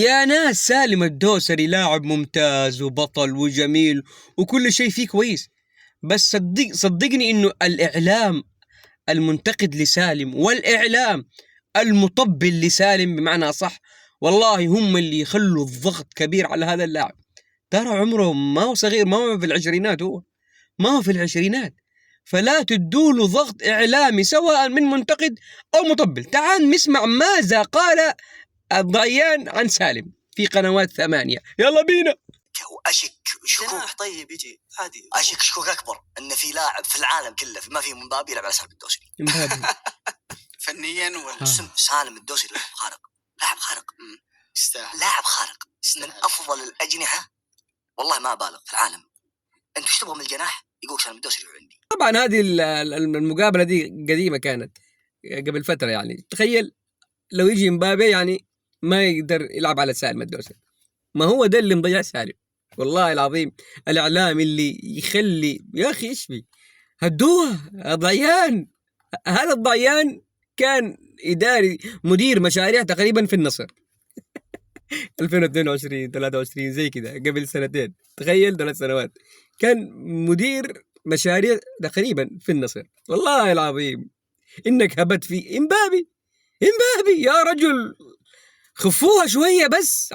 يا ناس سالم الدوسري لاعب ممتاز وبطل وجميل وكل شيء فيه كويس، بس صدقني إنه الإعلام المنتقد لسالم والإعلام المطبل لسالم بمعنى صح، والله هم اللي يخلوا الضغط كبير على هذا اللاعب. ترى عمره ما هو صغير، ما هو في العشرينات، هو ما هو في العشرينات، فلا تدوله ضغط إعلامي سواء من منتقد أو مطبل. تعال نسمع ماذا قال الضيان عن سالم في قنوات 8. يلا بينا. وأشك شكوك طيب يجي عادي، أشك شكوك أكبر أن في لاعب في العالم كله ما فيه مبابي يلعب على سالم الدوسري فنيا ولا سالم الدوسري لاعب خارق، لاعب خارق، لاعب خارق من أفضل الأجنحة، والله ما أبالغ، في العالم. أنت وش تبغى من الجناح؟ يقول سالم الدوسري عندي. طبعا هذه المقابلة دي قديمة كانت قبل فترة، يعني تخيل لو يجي مبابي يعني ما يقدر يلعب على سالم الدوسري. ما هو ده اللي مضيع سالم والله العظيم. الإعلام اللي يخلي يا أخي إيش بي هدوه ضيان. هذا الضيان كان إداري مدير مشاريع تقريبا في النصر 2022 23 زي كده، قبل سنتين، تخيل 3 سنوات كان مدير مشاريع تقريبا في النصر. والله العظيم إنك هبت في إمبابي يا رجل، خفوها شوية بس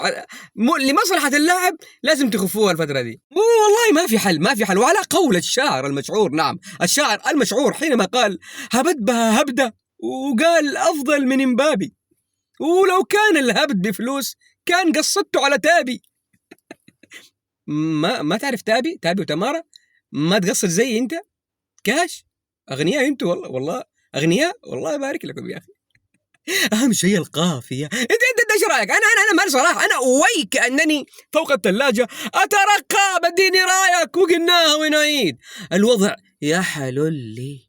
لمصلحة اللاعب، لازم تخفوها الفترة دي. والله ما في حل. وعلى قول الشاعر المشهور، نعم الشاعر المشهور حينما قال هبت بها هبدة، وقال أفضل من إمبابي، ولو كان الهبد بفلوس كان قصدته على تابي. ما تعرف تابي وتمارا؟ ما تقصد زي انت كاش؟ أغنياء انتوا والله أغنياء، الله يبارك لكم يا أخي. أهم شيء القافية. انت ايش رايك؟ انا ما صراحه انا ويك انني فوق الثلاجه اترقى، بديني رايك وقلناها ونعيد. الوضع يا حلولي